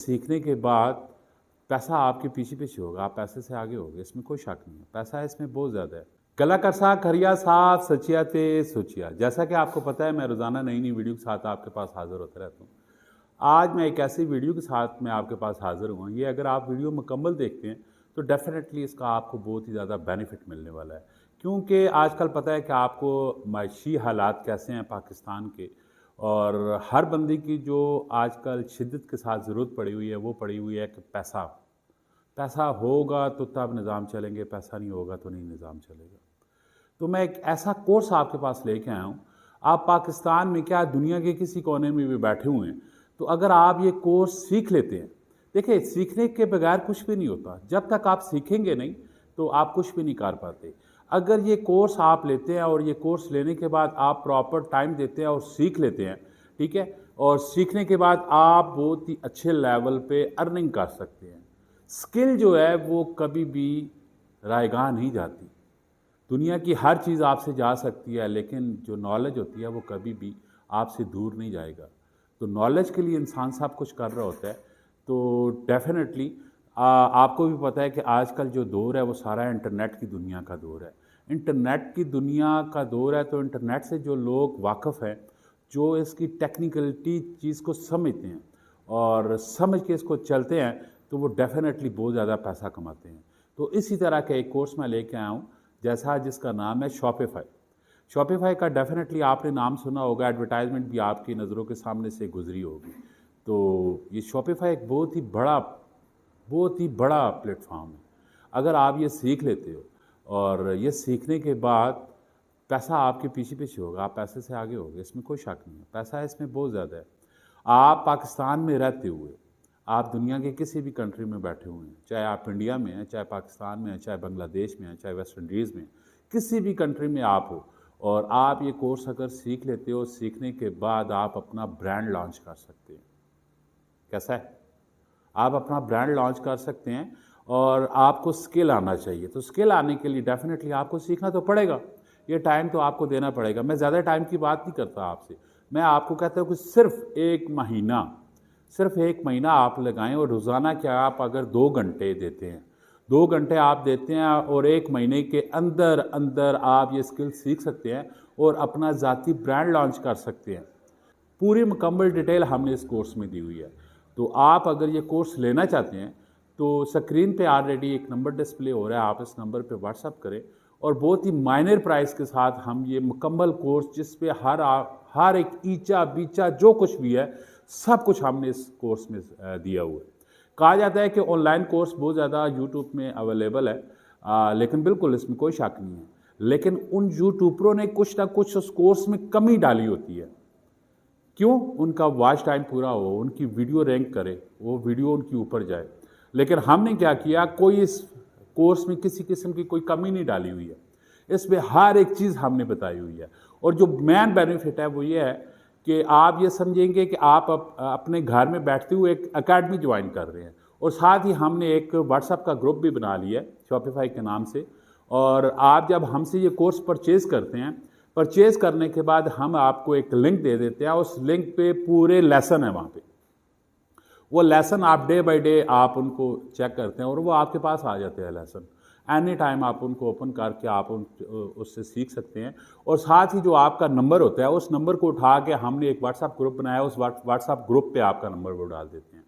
सीखने के बाद पैसा आपके पीछे पीछे होगा, आप पैसे से आगे होगे, इसमें कोई शक नहीं है। पैसा इसमें बहुत ज़्यादा है। कला करसा खरिया साफ सचिया ते सोचिया। जैसा कि आपको पता है, मैं रोज़ाना नई नई वीडियो के साथ आपके पास हाज़िर होता रहता हूँ। आज मैं एक ऐसी वीडियो के साथ मैं आपके पास हाज़िर हुआ। ये अगर आप वीडियो मुकम्मल देखते हैं तो डेफ़िनेटली इसका आपको बहुत ही ज़्यादा बेनिफिट मिलने वाला है, क्योंकि आजकल पता है कि आपको माशी हालात कैसे हैं पाकिस्तान के, और हर बंदे की जो आजकल शिद्दत के साथ ज़रूरत पड़ी हुई है वो पड़ी हुई है कि पैसा पैसा होगा तो तब निज़ाम चलेंगे, पैसा नहीं होगा तो नहीं निज़ाम चलेगा। तो मैं एक ऐसा कोर्स आपके पास लेके आया हूँ। आप पाकिस्तान में क्या दुनिया के किसी कोने में भी बैठे हुए हैं, तो अगर आप ये कोर्स सीख लेते हैं, देखिए सीखने के बगैर कुछ भी नहीं होता। जब तक आप सीखेंगे नहीं तो आप कुछ भी नहीं कर पाते। अगर ये कोर्स आप लेते हैं और ये कोर्स लेने के बाद आप प्रॉपर टाइम देते हैं और सीख लेते हैं, ठीक है, और सीखने के बाद आप बहुत ही अच्छे लेवल पे अर्निंग कर सकते हैं। स्किल जो है वो कभी भी रायगां नहीं जाती। दुनिया की हर चीज़ आपसे जा सकती है, लेकिन जो नॉलेज होती है वो कभी भी आपसे दूर नहीं जाएगा। तो नॉलेज के लिए इंसान सब कुछ कर रहा होता है। तो डेफिनेटली आपको भी पता है कि आजकल जो दौर है वो सारा इंटरनेट की दुनिया का दौर है। इंटरनेट की दुनिया का दौर है, तो इंटरनेट से जो लोग वाकिफ़ हैं, जो इसकी टेक्निकलिटी चीज़ को समझते हैं और समझ के इसको चलते हैं, तो वो डेफिनेटली बहुत ज़्यादा पैसा कमाते हैं। तो इसी तरह का एक कोर्स मैं लेके आया हूँ, जैसा जिसका नाम है शॉपिफ़ाई। शॉपिफ़ाई का डेफिनेटली आपने नाम सुना होगा, एडवर्टाइजमेंट भी आपकी नज़रों के सामने से गुजरी होगी। तो ये शॉपिफ़ाई एक बहुत ही बड़ा प्लेटफॉर्म है। अगर आप ये सीख लेते हो और ये सीखने के बाद पैसा आपके पीछे पीछे होगा, आप पैसे से आगे होगे, इसमें कोई शक नहीं है। पैसा इसमें बहुत ज़्यादा है। आप पाकिस्तान में रहते हुए आप दुनिया के किसी भी कंट्री में बैठे हुए हैं, चाहे आप इंडिया में हैं, चाहे पाकिस्तान में हैं, चाहे बांग्लादेश में हैं, चाहे वेस्ट इंडीज़ में, किसी भी कंट्री में आप हो, और आप ये कोर्स अगर सीख लेते हो, सीखने के बाद आप अपना ब्रांड लॉन्च कर सकते हैं। कैसा है? आप अपना ब्रांड लॉन्च कर सकते हैं और आपको स्किल आना चाहिए। तो स्किल आने के लिए डेफिनेटली आपको सीखना तो पड़ेगा। ये टाइम तो आपको देना पड़ेगा। मैं ज़्यादा टाइम की बात नहीं करता आपसे। मैं आपको कहता हूँ कि सिर्फ एक महीना आप लगाएं, और रोज़ाना क्या आप अगर 2 घंटे देते हैं, 2 घंटे आप देते हैं और 1 महीने के अंदर अंदर आप ये स्किल सीख सकते हैं और अपना ज़ाती ब्रांड लॉन्च कर सकते हैं। पूरी मुकम्मल डिटेल हमने इस कोर्स में दी हुई है। तो आप अगर ये कोर्स लेना चाहते हैं तो स्क्रीन पे ऑलरेडी एक नंबर डिस्प्ले हो रहा है, आप इस नंबर पे व्हाट्सअप करें, और बहुत ही माइनर प्राइस के साथ हम ये मुकम्मल कोर्स, जिस पे हर एक ईचा बीचा जो कुछ भी है सब कुछ हमने इस कोर्स में दिया हुआ है। कहा जाता है कि ऑनलाइन कोर्स बहुत ज़्यादा यूट्यूब में अवेलेबल है, लेकिन बिल्कुल इसमें कोई शक नहीं है। लेकिन उन यूट्यूबरों ने कुछ ना कुछ उस कोर्स में कमी डाली होती है। क्यों? उनका वॉच टाइम पूरा हो, उनकी वीडियो रैंक करे, वो वीडियो उनके ऊपर जाए। लेकिन हमने क्या किया, कोई इस कोर्स में किसी किस्म की कोई कमी नहीं डाली हुई है। इसमें हर एक चीज़ हमने बताई हुई है। और जो मेन बेनिफिट है वो ये है कि आप ये समझेंगे कि आप अपने घर में बैठते हुए एक एकेडमी ज्वाइन कर रहे हैं, और साथ ही हमने एक व्हाट्सएप का ग्रुप भी बना लिया है शॉपिफ़ाई के नाम से। और आप जब हमसे ये कोर्स परचेज़ करते हैं, परचेज़ करने के बाद हम आपको एक लिंक दे देते हैं। उस लिंक पे पूरे लेसन है वहाँ पे। वो लेसन आप डे बाय डे आप उनको चेक करते हैं और वो आपके पास आ जाते हैं लेसन। एनी टाइम आप उनको ओपन करके आप उससे सीख सकते हैं। और साथ ही जो आपका नंबर होता है, उस नंबर को उठा के हमने एक व्हाट्सएप ग्रुप बनाया, उस व्हाट्सएप ग्रुप पे आपका नंबर वो डाल देते हैं।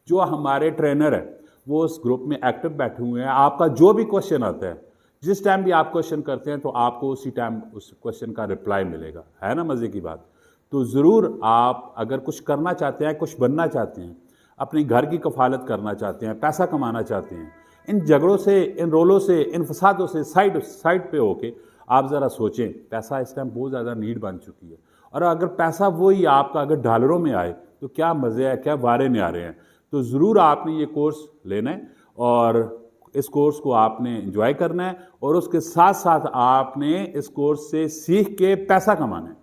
जो हमारे ट्रेनर है वो उस ग्रुप में एक्टिव बैठे हुए हैं। आपका जो भी क्वेश्चन आता है, जिस टाइम भी आप क्वेश्चन करते हैं, तो आपको उसी टाइम उस क्वेश्चन का रिप्लाई मिलेगा। है ना मज़े की बात? तो ज़रूर आप अगर कुछ करना चाहते हैं, कुछ बनना चाहते हैं, अपने घर की कफालत करना चाहते हैं, पैसा कमाना चाहते हैं, इन झगड़ों से, इन रोलों से, इन फसादों से साइड पे होके आप ज़रा सोचें। पैसा इस टाइम बहुत ज़्यादा नीड बन चुकी है, और अगर पैसा वही आपका अगर डॉलरों में आए तो क्या मज़े है, क्या वारे नहीं आ रहे हैं। तो ज़रूर आपने ये कोर्स लेना है और इस कोर्स को आपने एंजॉय करना है, और उसके साथ साथ आपने इस कोर्स से सीख के पैसा कमाना है।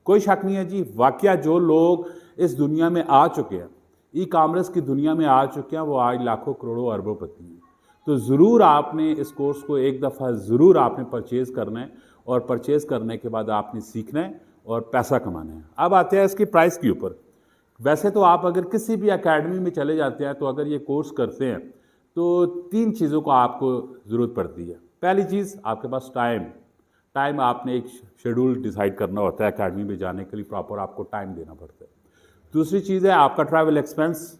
कोई शक नहीं है जी, वाकया जो लोग इस दुनिया में आ चुके हैं, ई कॉमर्स की दुनिया में आ चुके हैं, वो आज लाखों करोड़ों अरबोपति हैं। तो ज़रूर आपने इस कोर्स को एक दफ़ा ज़रूर आपने परचेज़ करना है, और परचेज़ करने के बाद आपने सीखना है और पैसा कमाना है। अब आते हैं इसकी प्राइस के ऊपर। वैसे तो आप अगर किसी भी एकेडमी में चले जाते हैं तो अगर ये कोर्स करते हैं तो 3 चीज़ों को आपको ज़रूरत पड़ती है। पहली चीज़ आपके पास टाइम आपने एक शेड्यूल डिसाइड करना होता है एकेडमी में जाने के लिए, प्रॉपर आपको टाइम देना पड़ता है। दूसरी चीज़ है आपका ट्रैवल एक्सपेंस।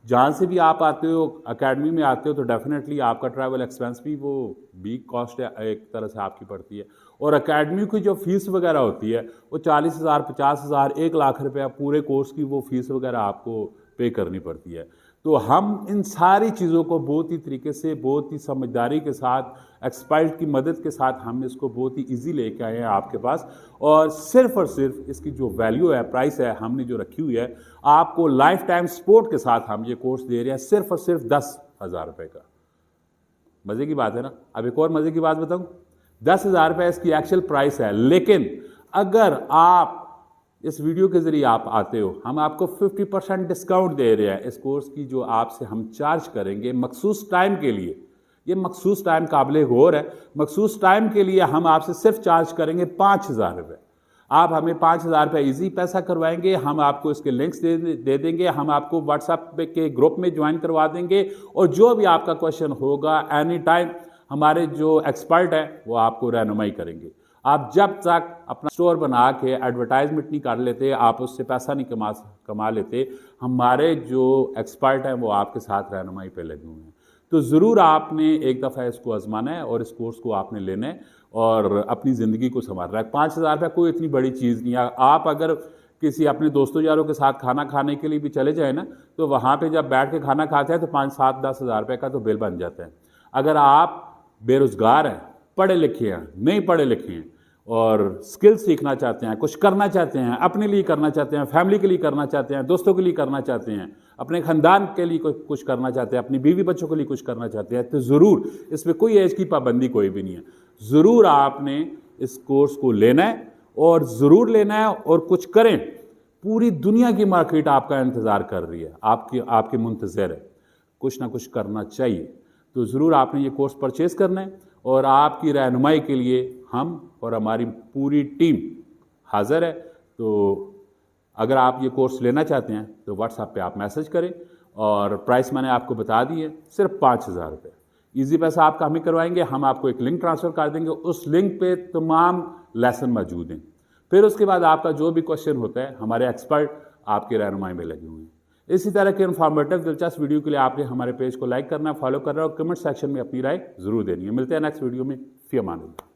जहाँ से भी आप आते हो एकेडमी में आते हो तो डेफिनेटली आपका ट्रैवल एक्सपेंस भी वो बिग कॉस्ट है, एक तरह से आपकी पड़ती है। और एकेडमी की जो फीस वगैरह होती है वो 40,000, 50,000, 1 लाख रुपया पूरे कोर्स की वो फीस वगैरह आपको पे करनी पड़ती है। तो हम इन सारी चीज़ों को बहुत ही तरीके से, बहुत ही समझदारी के साथ, एक्सपर्ट की मदद के साथ हम इसको बहुत ही ईजी लेके आए हैं आपके पास। और सिर्फ इसकी जो वैल्यू है, प्राइस है हमने जो रखी हुई है, आपको लाइफ टाइम सपोर्ट के साथ हम ये कोर्स दे रहे हैं सिर्फ और सिर्फ 10,000 रुपये का। मज़े की बात है ना। अब एक और मज़े की बात बताऊँ, 10,000 रुपये इसकी एक्चुअल प्राइस है, लेकिन अगर आप इस वीडियो के ज़रिए आप आते हो, हम आपको 50% डिस्काउंट दे रहे हैं इस कोर्स की, जो आपसे हम चार्ज करेंगे मखसूस टाइम के लिए। ये मखसूस टाइम काबिल गौर है। मखसूस टाइम के लिए हम आपसे सिर्फ चार्ज करेंगे 5,000 रुपये। आप हमें 5,000 रुपये ईजी पैसा करवाएंगे, हम आपको इसके लिंक्स दे देंगे, हम आपको व्हाट्सएप के ग्रुप में ज्वाइन करवा देंगे, और जो भी आपका क्वेश्चन होगा एनी टाइम हमारे जो एक्सपर्ट हैं वो आपको रहनुमाई करेंगे। आप जब तक अपना स्टोर बना के एडवर्टाइजमेंट नहीं कर लेते, आप उससे पैसा नहीं कमा लेते, हमारे जो एक्सपर्ट हैं वो आपके साथ रहनुमाई पे लगे हुए हैं। तो ज़रूर आपने एक दफ़ा इसको आजमाना है और इस कोर्स को आपने लेना है और अपनी ज़िंदगी को संवारना है। 5,000 रुपये कोई इतनी बड़ी चीज़ नहीं है। आप अगर किसी अपने दोस्तों यारों के साथ खाना खाने के लिए भी चले जाए ना, तो वहाँ पे जब बैठ के खाना खाते हैं तो 5, 7, 10,000 रुपये का तो बिल बन जाता है। अगर आप बेरोज़गार हैं, पढ़े लिखे हैं, नहीं पढ़े लिखे हैं और स्किल सीखना चाहते हैं, कुछ करना चाहते हैं, अपने लिए करना चाहते हैं, फैमिली के लिए करना चाहते हैं, दोस्तों के लिए करना चाहते हैं, अपने ख़ानदान के लिए कुछ करना चाहते हैं, अपनी बीवी बच्चों के लिए कुछ करना चाहते हैं, तो ज़रूर इसमें कोई एज की पाबंदी कोई भी नहीं है। ज़रूर आपने इस कोर्स को लेना है और ज़रूर लेना है और कुछ करें। पूरी दुनिया की मार्केट आपका इंतज़ार कर रही है, आपके मुंतज़र है, कुछ ना कुछ करना चाहिए। तो ज़रूर आपने ये कोर्स परचेज़ करना है और आपकी रहनुमाई के लिए हम और हमारी पूरी टीम हाज़िर है। तो अगर आप ये कोर्स लेना चाहते हैं तो व्हाट्सएप पे आप मैसेज करें, और प्राइस मैंने आपको बता दी है, सिर्फ 5,000 रुपये। ईजी पैसा आपका हमें करवाएंगे, हम आपको एक लिंक ट्रांसफ़र कर देंगे, उस लिंक पे तमाम लेसन मौजूद हैं। फिर उसके बाद आपका जो भी क्वेश्चन होता है हमारे एक्सपर्ट आपकी रहनुमाई में लगे हुए हैं। इसी तरह के इन्फॉर्मेटिव दिलचस्प वीडियो के लिए आपने हमारे पेज को लाइक करना, फॉलो करना और कमेंट सेक्शन में अपनी राय ज़रूर देनी है। मिलते हैं नेक्स्ट वीडियो में। फ़ी अमान अल्लाह।